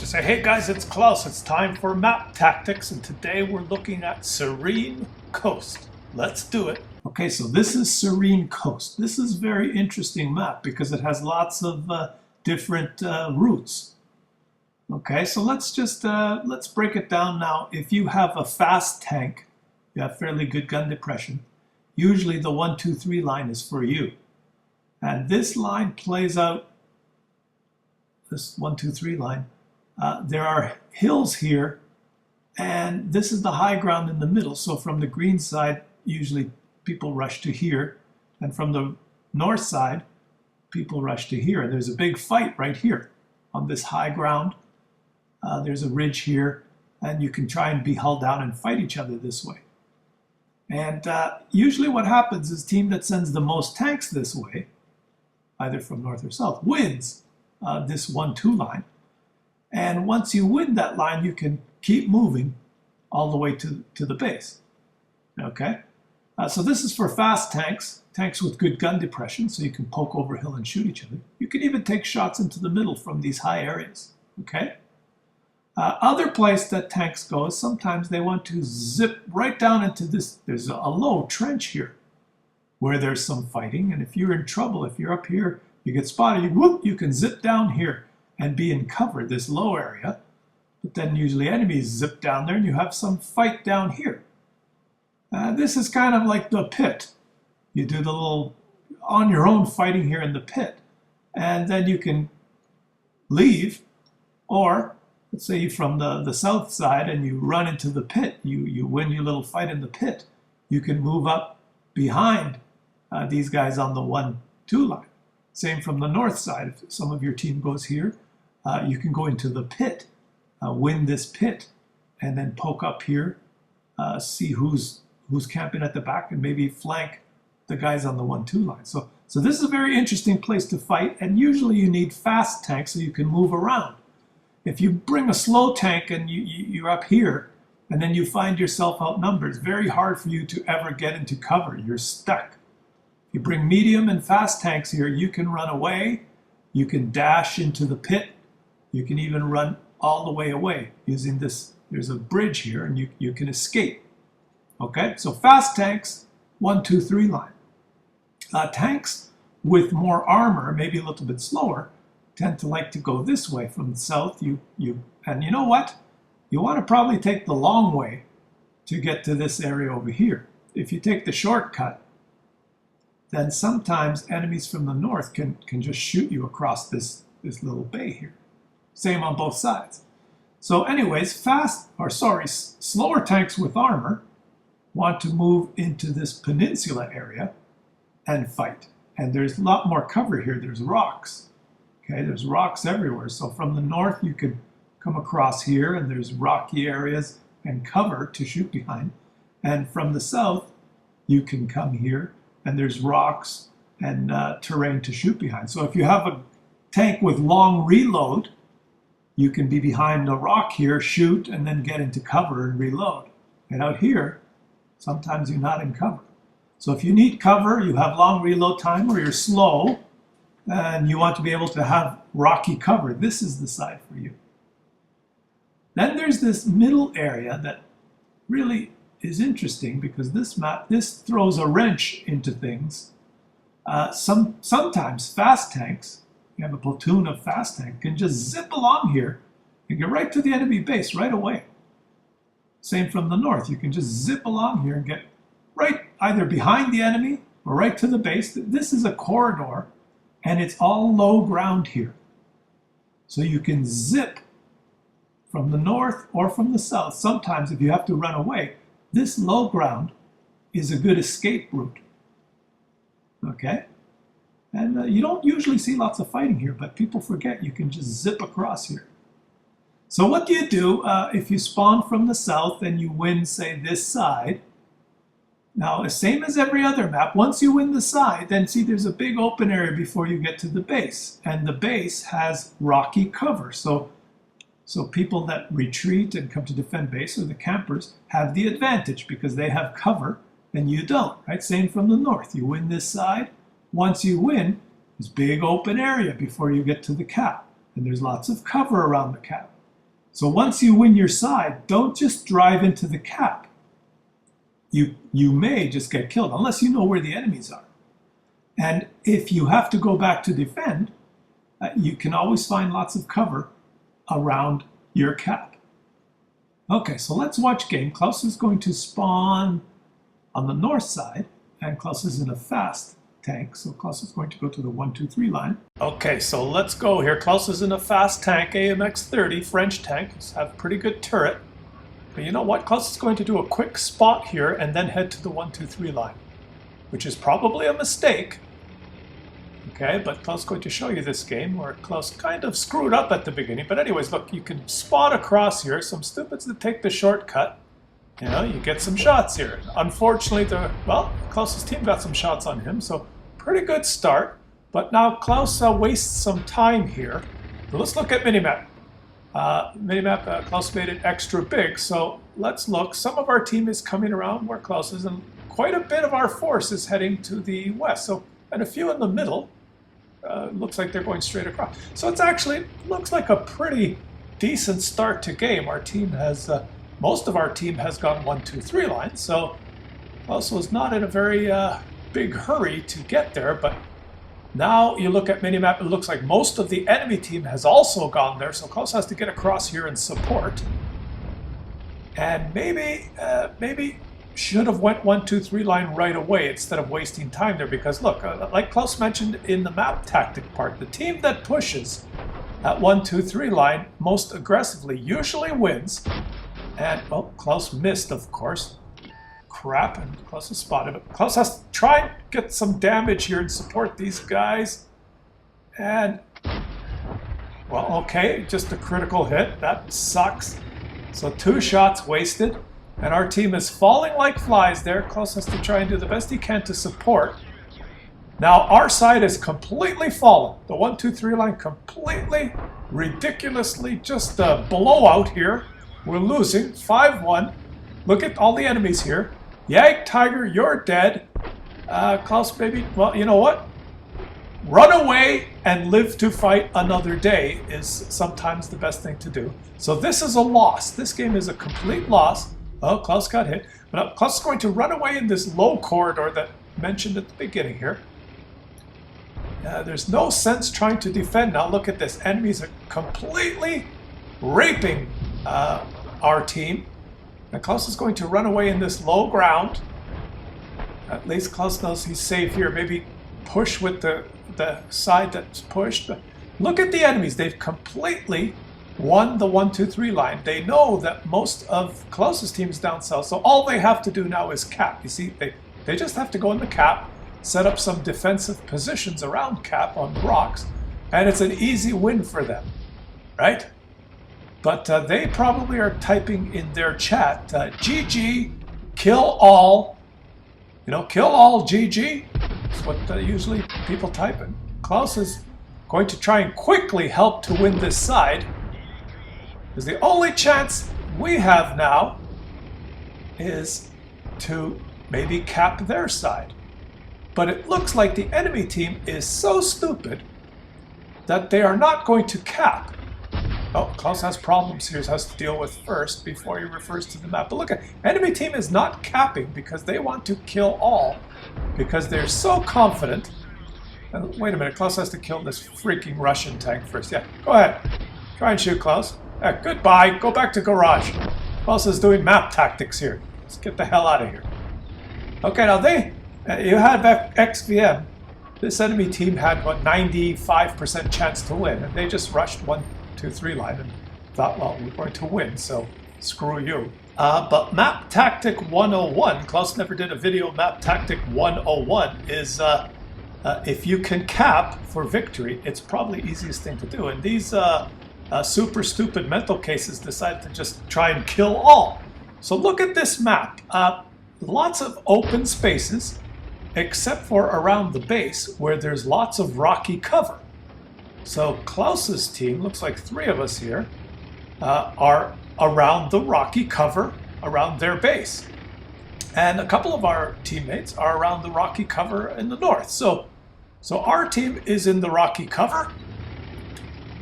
Say, hey guys, it's Klaus. It's time for map tactics, and today we're looking at Serene Coast. Let's do it. Okay, so this is Serene Coast. This is a very interesting map because it has lots of different routes. Okay, so let's break it down now. If you have a fast tank, you have fairly good gun depression. Usually the 1, 2, 3 line is for you. And this line plays out, this 1, 2, 3 line. There are hills here, and this is the high ground in the middle. So from the green side, usually people rush to here, and from the north side, people rush to here. And there's a big fight right here on this high ground. There's a ridge here, and you can try and be hull down and fight each other this way. And usually what happens is the team that sends the most tanks this way, either from north or south, wins this 1, 2 line. And once you win that line, you can keep moving all the way to the base. Okay? So this is for fast tanks, tanks with good gun depression, so you can poke over hill and shoot each other. You can even take shots into the middle from these high areas. Okay? Other place that tanks go is sometimes they want to zip right down into this. There's a low trench here where there's some fighting, and if you're in trouble, if you're up here, you get spotted, you can zip down here and be in cover, this low area. But then usually enemies zip down there and you have some fight down here. This is kind of like the pit. You do the little on your own fighting here in the pit. And then you can leave, or let's say you're from the south side and you run into the pit. You win your little fight in the pit. You can move up behind these guys on the 1, 2 line. Same from the north side. If some of your team goes here, you can go into the pit, win this pit, and then poke up here, see who's camping at the back, and maybe flank the guys on the 1, 2 line. So this is a very interesting place to fight, and usually you need fast tanks so you can move around. If you bring a slow tank and you're up here, and then you find yourself outnumbered, it's very hard for you to ever get into cover. You're stuck. If you bring medium and fast tanks here, you can run away, you can dash into the pit, you can even run all the way away using this. There's a bridge here, and you can escape. Okay, so fast tanks, 1, 2, 3 line. Tanks with more armor, maybe a little bit slower, tend to like to go this way from the south. And you know what? You want to probably take the long way to get to this area over here. If you take the shortcut, then sometimes enemies from the north can just shoot you across this little bay here. Same on both sides. So anyways, slower tanks with armor want to move into this peninsula area and fight. And there's a lot more cover here. There's rocks. Okay, there's rocks everywhere. So from the north, you could come across here, and there's rocky areas and cover to shoot behind. And from the south, you can come here, and there's rocks and terrain to shoot behind. So if you have a tank with long reload, you can be behind a rock here, shoot, and then get into cover and reload. And out here, sometimes you're not in cover. So if you need cover, you have long reload time, or you're slow, and you want to be able to have rocky cover, this is the side for you. Then there's this middle area that really is interesting, because this throws a wrench into things. Sometimes fast tanks, you have a platoon of fast tank, can just zip along here and get right to the enemy base right away. Same from the north. You can just zip along here and get right either behind the enemy or right to the base. This is a corridor, and it's all low ground here. So you can zip from the north or from the south. Sometimes if you have to run away, this low ground is a good escape route. Okay? And you don't usually see lots of fighting here, but people forget you can just zip across here. So what do you do if you spawn from the south and you win, say, this side? Now, same as every other map, once you win the side, then see there's a big open area before you get to the base. And the base has rocky cover. So people that retreat and come to defend base, or the campers, have the advantage because they have cover and you don't, right? Same from the north. You win this side. Once you win, there's big open area before you get to the cap. And there's lots of cover around the cap. So once you win your side, don't just drive into the cap. You may just get killed unless you know where the enemies are. And if you have to go back to defend, you can always find lots of cover around your cap. Okay, so let's watch game. Claus is going to spawn on the north side, and Claus is in a fast tank, so Claus is going to go to the 1, 2, 3 line. Okay, so let's go here. Claus is in a fast tank, AMX-30, French tank. It's have a pretty good turret. But you know what? Claus is going to do a quick spot here and then head to the 1, 2, 3 line, which is probably a mistake. Okay, but Claus is going to show you this game where Claus kind of screwed up at the beginning. But anyways, look, you can spot across here. Some stupids that take the shortcut. You know, you get some shots here. Unfortunately, Klaus's team got some shots on him, so pretty good start. But now Claus wastes some time here. So let's look at minimap. Claus made it extra big, so let's look. Some of our team is coming around where Claus is, and quite a bit of our force is heading to the west. So, and a few in the middle. Looks like they're going straight across. So it's actually looks like a pretty decent start to game. Our team has most of our team has gone 1, 2, 3 lines. So Claus was not in a very big hurry to get there. But now you look at minimap, it looks like most of the enemy team has also gone there. So Claus has to get across here and support. And maybe should have went 1, 2, 3 line right away instead of wasting time there, because look, like Claus mentioned in the map tactic part, the team that pushes at 1, 2, 3 line most aggressively usually wins. And well, Claus missed, of course. Crap, and Claus is spotted. But Claus has to try and get some damage here and support these guys. And well, okay, just a critical hit. That sucks. So 2 shots wasted. And our team is falling like flies there. Claus has to try and do the best he can to support. Now our side is completely fallen. The 1, 2, 3 line completely, ridiculously, just a blowout here. We're losing 5-1. Look at all the enemies here. Yag Tiger, you're dead. Claus, baby, well, you know what? Run away and live to fight another day is sometimes the best thing to do. So this is a loss. This game is a complete loss. Oh, Claus got hit. But Claus is going to run away in this low corridor that I mentioned at the beginning here. There's no sense trying to defend now. Look at this. Enemies are completely raping our team. And Claus is going to run away in this low ground. At least Claus knows he's safe here. Maybe push with the side that's pushed. But look at the enemies. They've completely won the 1, 2, 3 line. They know that most of Klaus's team is down south, so all they have to do now is cap. You see, they just have to go in the cap, set up some defensive positions around cap on rocks, and it's an easy win for them, right? But they probably are typing in their chat, GG, kill all, kill all, GG. That's what usually people type in. Claus is going to try and quickly help to win this side. Because the only chance we have now is to maybe cap their side. But it looks like the enemy team is so stupid that they are not going to cap. Oh, Claus has problems here he has to deal with first before he refers to the map. But look, enemy team is not capping because they want to kill all. Because they're so confident. Wait a minute, Claus has to kill this freaking Russian tank first. Yeah, go ahead. Try and shoot, Claus. Goodbye. Go back to garage. Claus is doing map tactics here. Let's get the hell out of here. Okay, now you had XVM. This enemy team had, 95% chance to win. And they just rushed 1, 2, 3 line and thought, well, we're going to win, so screw you. But Map Tactic 101, Claus never did a video, Map Tactic 101 is if you can cap for victory, it's probably the easiest thing to do. And these super stupid mental cases decided to just try and kill all. So look at this map. Lots of open spaces, except for around the base where there's lots of rocky cover. So Klaus's team, looks like 3 of us here, are around the rocky cover around their base. And a couple of our teammates are around the rocky cover in the north. So our team is in the rocky cover,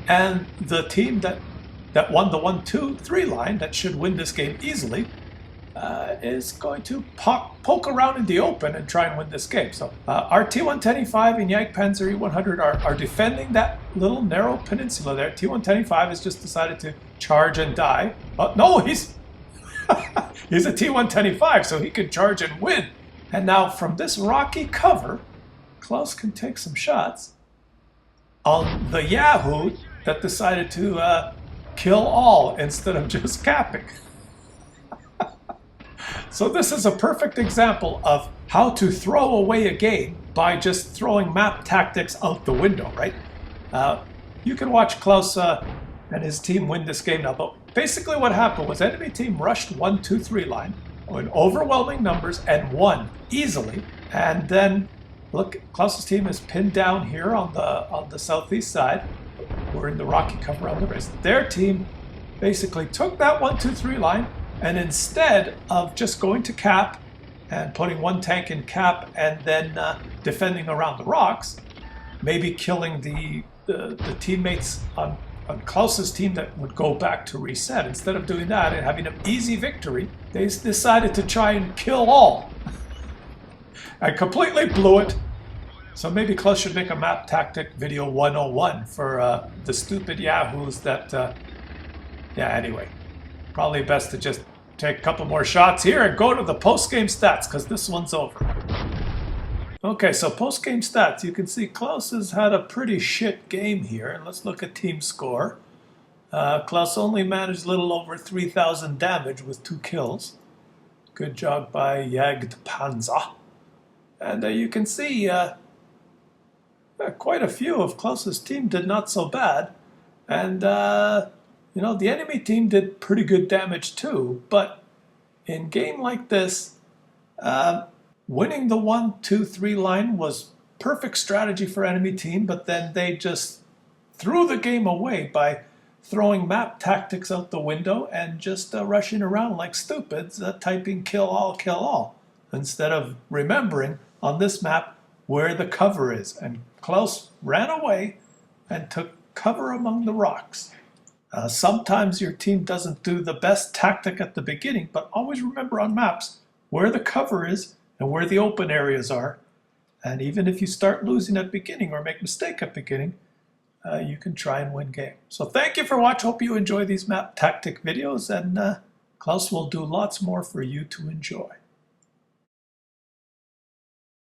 and the team that that won the 1-2-3 line, that should win this game easily, is going to poke around in the open and try and win this game. So our T110E5 and Jagdpanzer E100 are defending that little narrow peninsula there. T110E5 has just decided to charge and die. No, he's he's a T110E5, so he can charge and win. And now from this rocky cover, Claus can take some shots on the Yahoo that decided to kill all instead of just capping. So this is a perfect example of how to throw away a game by just throwing map tactics out the window, right? You can watch Claus and his team win this game now, but basically what happened was enemy team rushed 1-2-3 line in overwhelming numbers and won easily. And then look, Claus's team is pinned down here on the southeast side. We're in the rocky cover on the race. Their team basically took that 1-2-3 line, and instead of just going to cap and putting one tank in cap and then defending around the rocks, maybe killing the teammates on Claus's team that would go back to reset. Instead of doing that and having an easy victory, they decided to try and kill all. I completely blew it. So maybe Claus should make a map tactic video 101 for the stupid yahoos that, yeah, anyway. Probably best to just take a couple more shots here and go to the post-game stats, because this one's over. Okay, so post-game stats. You can see Claus has had a pretty shit game here. And let's look at team score. Claus only managed a little over 3,000 damage with 2 kills. Good job by Jagdpanzer. And you can see quite a few of Claus's team did not so bad. And you know, the enemy team did pretty good damage too, but in a game like this, winning the 1-2-3 line was perfect strategy for enemy team, but then they just threw the game away by throwing map tactics out the window and just rushing around like stupids, typing kill all, instead of remembering on this map where the cover is. And Claus ran away and took cover among the rocks. Sometimes your team doesn't do the best tactic at the beginning, but always remember on maps where the cover is and where the open areas are. And even if you start losing at beginning or make a mistake at beginning, you can try and win game. So thank you for watching. Hope you enjoy these map tactic videos, and Claus will do lots more for you to enjoy.